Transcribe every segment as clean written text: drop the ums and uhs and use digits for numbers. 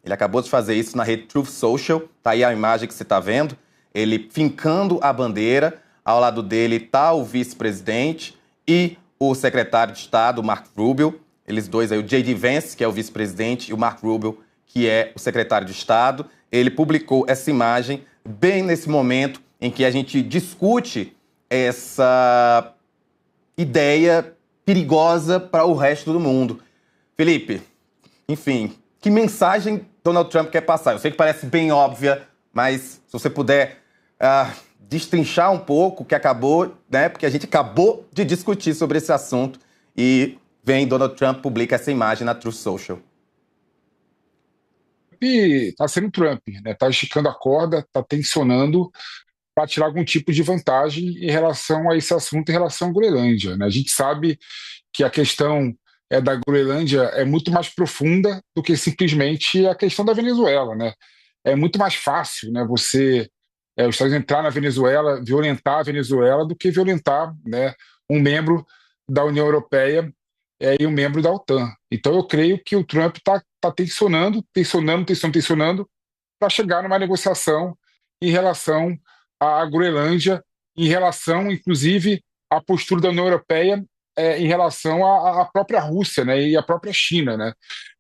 Ele acabou de fazer isso na rede Truth Social, tá aí a imagem que você está vendo, ele fincando a bandeira, ao lado dele está o vice-presidente e o secretário de Estado, Mark Rubio, eles dois aí, o J.D. Vance, que é o vice-presidente, e o Mark Rubio, que é o secretário de Estado. Ele publicou essa imagem bem nesse momento em que a gente discute essa ideia perigosa para o resto do mundo. Felipe, enfim, que mensagem Donald Trump quer passar? Eu sei que parece bem óbvia, mas se você puder destrinchar um pouco, que acabou, né? Porque a gente acabou de discutir sobre esse assunto e vem Donald Trump, publica essa imagem na Truth Social. E está sendo Trump, né? Está esticando a corda, está tensionando para tirar algum tipo de vantagem em relação a esse assunto, em relação à Groenlândia, né? A gente sabe que a questão da Groenlândia é muito mais profunda do que simplesmente a questão da Venezuela, né? É muito mais fácil, né, os Estados Unidos entrar na Venezuela, violentar a Venezuela, do que violentar, né, um membro da União Europeia e um membro da OTAN. Então eu creio que o Trump está tensionando para chegar numa negociação em relação à Groenlândia, em relação, inclusive, à postura da União Europeia em relação à própria Rússia, né, e à própria China, né?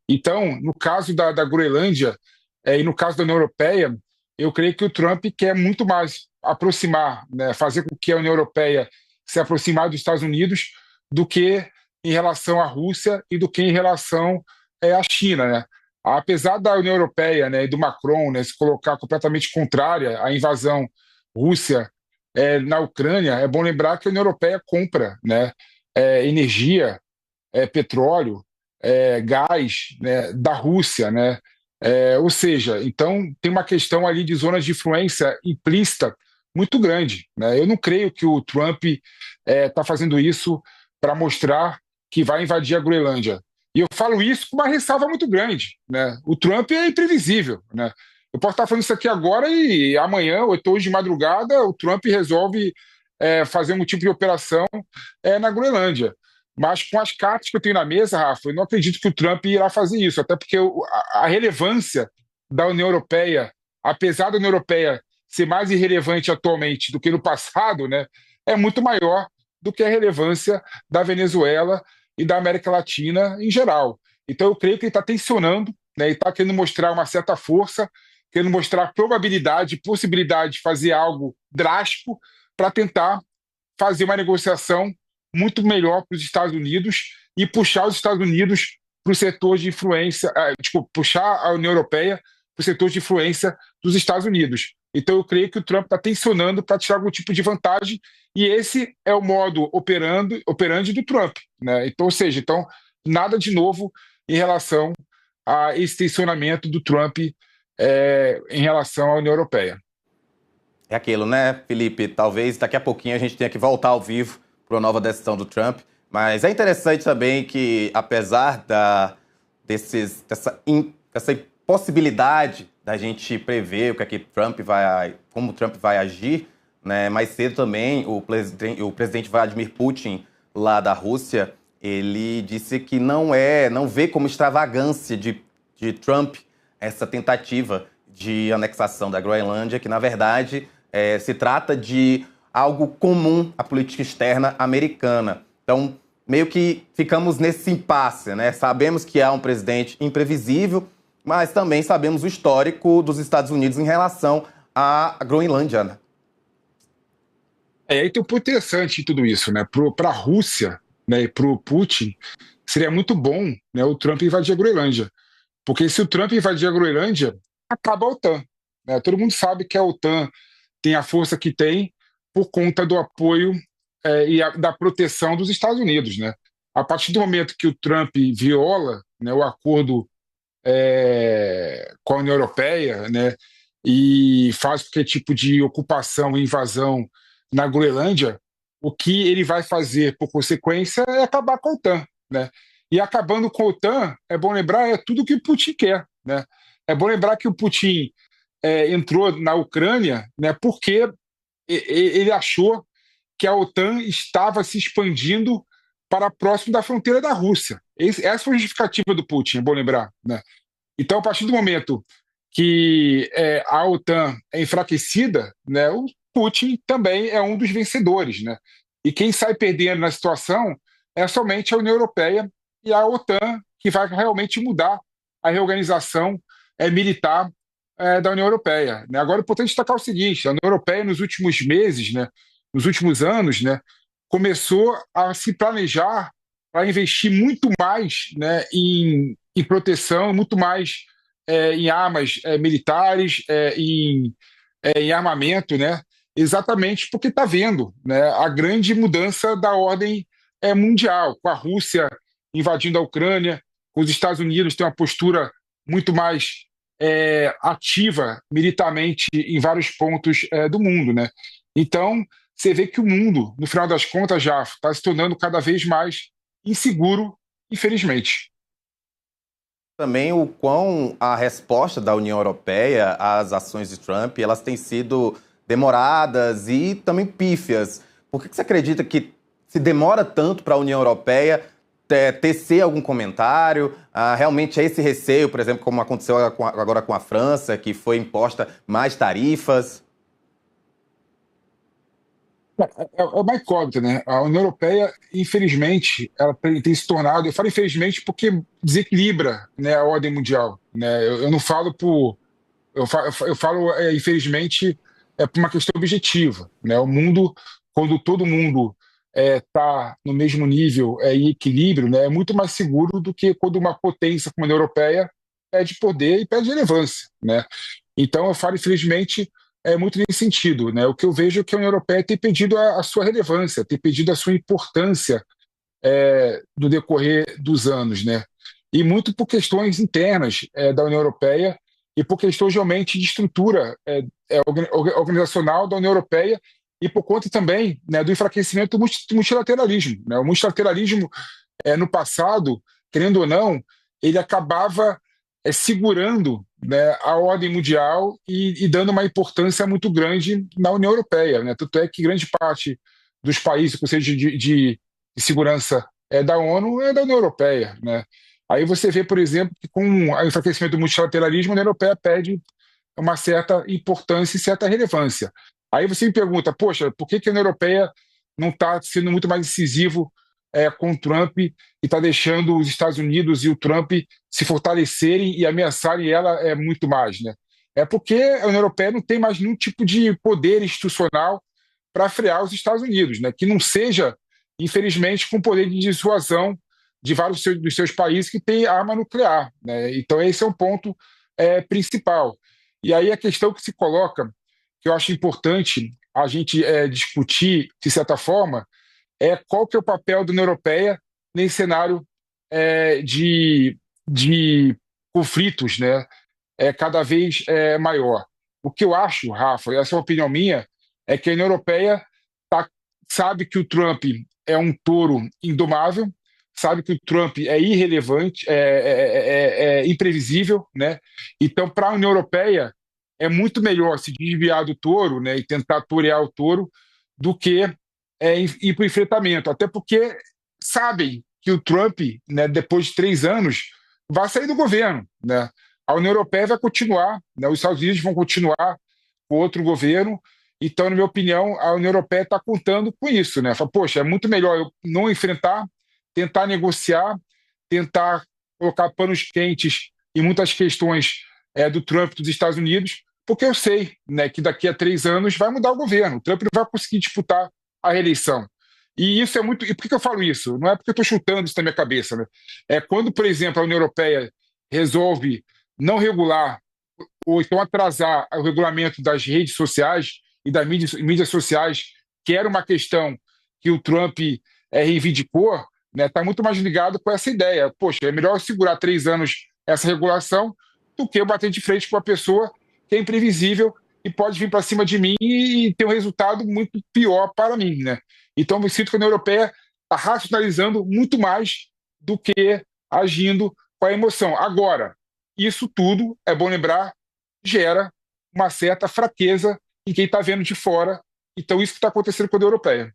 Então, no caso da Groenlândia e no caso da União Europeia, eu creio que o Trump quer muito mais aproximar, né, fazer com que a União Europeia se aproximar dos Estados Unidos do que em relação à Rússia e do que em relação à China, né? Apesar da União Europeia, né, e do Macron, né, se colocar completamente contrária à invasão Rússia na Ucrânia, é bom lembrar que a União Europeia compra, né, energia, petróleo, gás, né, da Rússia, né? Ou seja, então tem uma questão ali de zonas de influência implícita muito grande, né? Eu não creio que o Trump está fazendo isso para mostrar que vai invadir a Groenlândia. E eu falo isso com uma ressalva muito grande, né? O Trump é imprevisível, né? Eu posso estar falando isso aqui agora e amanhã, ou então hoje de madrugada, o Trump resolve fazer um tipo de operação na Groenlândia. Mas com as cartas que eu tenho na mesa, Rafa, eu não acredito que o Trump irá fazer isso, até porque a relevância da União Europeia, apesar da União Europeia ser mais irrelevante atualmente do que no passado, né, é muito maior do que a relevância da Venezuela e da América Latina em geral. Então eu creio que ele está tensionando, né, e está querendo mostrar uma certa força, querendo mostrar probabilidade, possibilidade de fazer algo drástico para tentar fazer uma negociação muito melhor para os Estados Unidos e puxar os Estados Unidos para o setor de influência, puxar a União Europeia para o setor de influência dos Estados Unidos. Então eu creio que o Trump está tensionando para tirar algum tipo de vantagem e esse é o modo operandi do Trump, né? Então, ou seja, então, nada de novo em relação a esse tensionamento do Trump em relação à União Europeia. É aquilo, né, Felipe? Talvez daqui a pouquinho a gente tenha que voltar ao vivo para uma nova decisão do Trump. Mas é interessante também que, apesar dessa impossibilidade da gente prever o que é que como o Trump vai agir, né, mais cedo também o presidente Vladimir Putin, lá da Rússia, ele disse que não vê como extravagância de Trump essa tentativa de anexação da Groenlândia, que, na verdade, se trata de algo comum à política externa americana. Então, meio que ficamos nesse impasse, né? Sabemos que há um presidente imprevisível, mas também sabemos o histórico dos Estados Unidos em relação à Groenlândia, né? Aí tem um ponto interessante em tudo isso, né? Para a Rússia, né, e para o Putin, seria muito bom, né, o Trump invadir a Groenlândia. Porque se o Trump invadir a Groenlândia, acaba a OTAN, né? Todo mundo sabe que a OTAN tem a força que tem por conta do apoio da proteção dos Estados Unidos, né? A partir do momento que o Trump viola, né, o acordo com a União Europeia, né, e faz qualquer tipo de ocupação e invasão na Groenlândia, o que ele vai fazer, por consequência, é acabar com a OTAN, né? E acabando com a OTAN, é bom lembrar, é tudo que o Putin quer, né? É bom lembrar que o Putin entrou na Ucrânia, né, porque ele achou que a OTAN estava se expandindo para próximo da fronteira da Rússia. Essa foi a justificativa do Putin, é bom lembrar, né? Então, a partir do momento que a OTAN é enfraquecida, né, o Putin também é um dos vencedores, né? E quem sai perdendo na situação é somente a União Europeia e a OTAN, que vai realmente mudar a reorganização militar da União Europeia, né? Agora, é importante destacar o seguinte: a União Europeia, nos últimos meses, né, nos últimos anos, né, começou a se planejar para investir muito mais, né, em proteção, muito mais em armas militares, em armamento, né, exatamente porque está vendo, né, a grande mudança da ordem mundial, com a Rússia invadindo a Ucrânia, com os Estados Unidos têm uma postura muito mais ativa militarmente em vários pontos do mundo, né? Então, você vê que o mundo, no final das contas, já está se tornando cada vez mais inseguro, infelizmente. Também o quão a resposta da União Europeia às ações de Trump, elas têm sido demoradas e também pífias. Por que você acredita que se demora tanto para a União Europeia tecer algum comentário? Realmente é esse receio, por exemplo, como aconteceu agora com a França, que foi imposta mais tarifas? É uma incógnita, né? A União Europeia, infelizmente, ela tem se tornado, eu falo infelizmente porque desequilibra, né, a ordem mundial, né? Eu não falo por, eu falo infelizmente, por uma questão objetiva, né? O mundo, quando todo mundo está no mesmo nível, em equilíbrio, né, é muito mais seguro do que quando uma potência como a União Europeia perde poder e perde relevância, né? Então, eu falo, infelizmente, muito nesse sentido, né? O que eu vejo é que a União Europeia tem perdido a sua relevância, tem perdido a sua importância no decorrer dos anos, né? E muito por questões internas da União Europeia e por questões realmente de estrutura organizacional da União Europeia e por conta também, né, do enfraquecimento do multilateralismo, né? O multilateralismo, no passado, querendo ou não, ele acabava segurando, né, a ordem mundial e dando uma importância muito grande na União Europeia, né? Tanto é que grande parte dos países do Conselho de Segurança da ONU é da União Europeia, né? Aí você vê, por exemplo, que com o enfraquecimento do multilateralismo, a União Europeia perde uma certa importância e certa relevância. Aí você me pergunta, poxa, por que a União Europeia não está sendo muito mais decisivo com o Trump e está deixando os Estados Unidos e o Trump se fortalecerem e ameaçarem ela muito mais, né? É porque a União Europeia não tem mais nenhum tipo de poder institucional para frear os Estados Unidos, né? Que não seja, infelizmente, com poder de dissuasão de vários dos seus países que têm arma nuclear, né? Então esse é um ponto principal. E aí a questão que se coloca, que eu acho importante a gente discutir, de certa forma, qual que é o papel da União Europeia nesse cenário de conflitos, né, cada vez maior. O que eu acho, Rafa, essa é uma opinião minha, é que a União Europeia sabe que o Trump é um touro indomável, sabe que o Trump é irrelevante, imprevisível, né? Então, para a União Europeia, é muito melhor se desviar do touro, né, e tentar torear o touro do que ir para o enfrentamento. Até porque sabem que o Trump, né, depois de 3 anos, vai sair do governo, né? A União Europeia vai continuar, né? Os Estados Unidos vão continuar com outro governo. Então, na minha opinião, a União Europeia está contando com isso, né? Fala, poxa, é muito melhor eu não enfrentar, tentar negociar, tentar colocar panos quentes em muitas questões do Trump dos Estados Unidos, porque eu sei, né, que daqui a 3 anos vai mudar o governo. O Trump não vai conseguir disputar a reeleição. E isso é muito. E por que eu falo isso? Não é porque eu estou chutando isso na minha cabeça, né? É quando, por exemplo, a União Europeia resolve não regular ou então atrasar o regulamento das redes sociais e das mídias sociais, que era uma questão que o Trump reivindicou, né, está muito mais ligado com essa ideia. Poxa, é melhor segurar 3 anos essa regulação do que eu bater de frente com uma pessoa que é imprevisível e pode vir para cima de mim e ter um resultado muito pior para mim, né? Então, eu me sinto que a União Europeia está racionalizando muito mais do que agindo com a emoção. Agora, isso tudo, é bom lembrar, gera uma certa fraqueza em quem está vendo de fora. Então, isso que está acontecendo com a União Europeia.